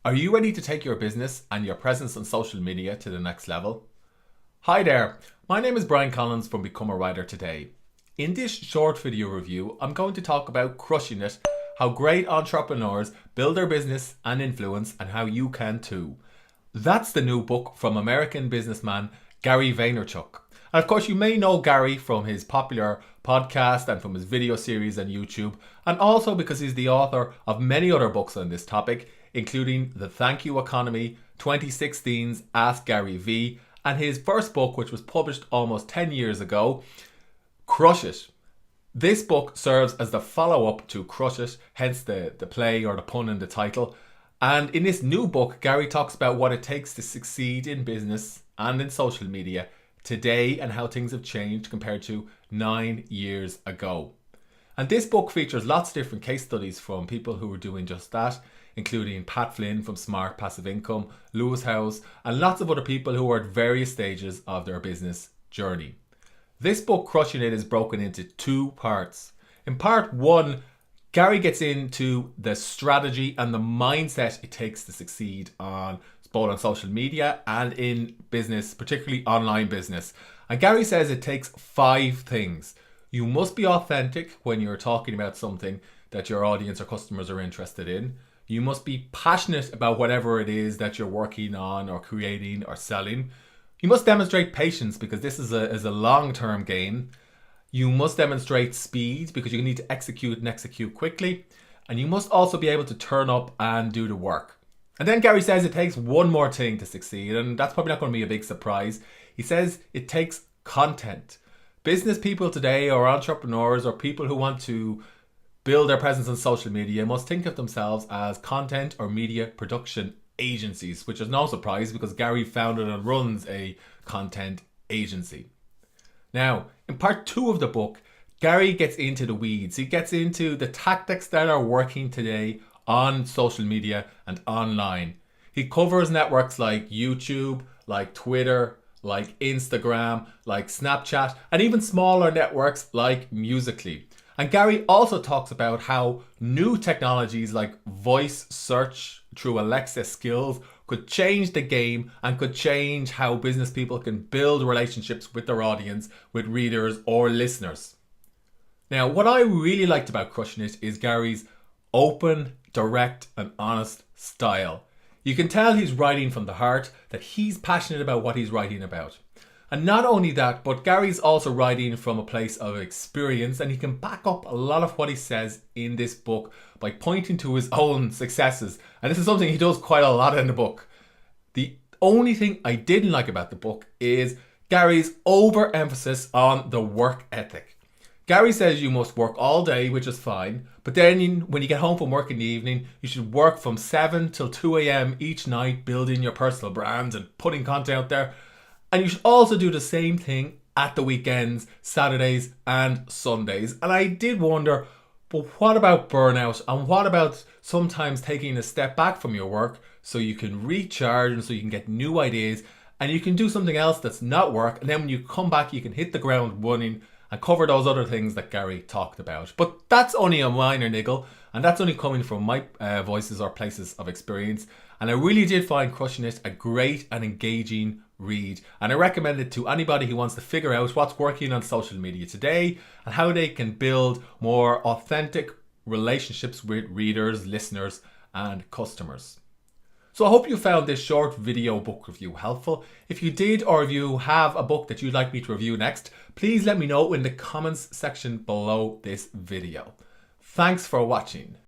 Are you ready to take your business and your presence on social media to the next level? Hi there, my name is Brian Collins from Become a Writer Today. In this short video review, I'm going to talk about crushing it, how great entrepreneurs build their business and influence, and how you can too. That's the new book from American businessman Gary Vaynerchuk. And of course, you may know Gary from his popular podcast and from his video series on YouTube, and also because he's the author of many other books on this topic, including The Thank You Economy, 2016's Ask Gary V, and his first book, which was published almost 10 years ago, Crush It. This book serves as the follow-up to Crush It, hence the play or the pun in the title. And in this new book, Gary talks about what it takes to succeed in business and in social media today and how things have changed compared to 9 years ago. And this book features lots of different case studies from people who are doing just that, including Pat Flynn from Smart Passive Income, Lewis Howes, and lots of other people who are at various stages of their business journey. This book, Crushing It, is broken into two parts. In part one, Gary gets into the strategy and the mindset it takes to succeed both on social media and in business, particularly online business. And Gary says it takes 5 things. You must be authentic when you're talking about something that your audience or customers are interested in. You must be passionate about whatever it is that you're working on or creating or selling. You must demonstrate patience because this is a long-term game. You must demonstrate speed because you need to execute and execute quickly. And you must also be able to turn up and do the work. And then Gary says it takes one more thing to succeed, and that's probably not going to be a big surprise. He says it takes content. Business people today, or entrepreneurs, or people who want to build their presence on social media must think of themselves as content or media production agencies, which is no surprise because Gary founded and runs a content agency. Now, in part 2 of the book, Gary gets into the weeds. He gets into the tactics that are working today on social media and online. He covers networks like YouTube, like Twitter, like Instagram, like Snapchat, and even smaller networks like Musical.ly. And Gary also talks about how new technologies like voice search through Alexa skills could change the game and could change how business people can build relationships with their audience, with readers or listeners. Now, what I really liked about Crushing It is Gary's open, direct and honest style. You can tell he's writing from the heart, that he's passionate about what he's writing about. And not only that, but Gary's also writing from a place of experience, and he can back up a lot of what he says in this book by pointing to his own successes. And this is something he does quite a lot in the book. The only thing I didn't like about the book is Gary's overemphasis on the work ethic. Gary says you must work all day, which is fine, but then when you get home from work in the evening, you should work from 7 till 2 a.m. each night building your personal brand and putting content out there. And you should also do the same thing at the weekends, Saturdays and Sundays. And I did wonder, but what about burnout? And what about sometimes taking a step back from your work so you can recharge and so you can get new ideas and you can do something else that's not work. And then when you come back, you can hit the ground running and cover those other things that Gary talked about. But that's only a minor niggle, and that's only coming from my voices or places of experience. And I really did find Crushing It a great and engaging read. And I recommend it to anybody who wants to figure out what's working on social media today and how they can build more authentic relationships with readers, listeners, and customers. So I hope you found this short video book review helpful. If you did, or if you have a book that you'd like me to review next, please let me know in the comments section below this video. Thanks for watching.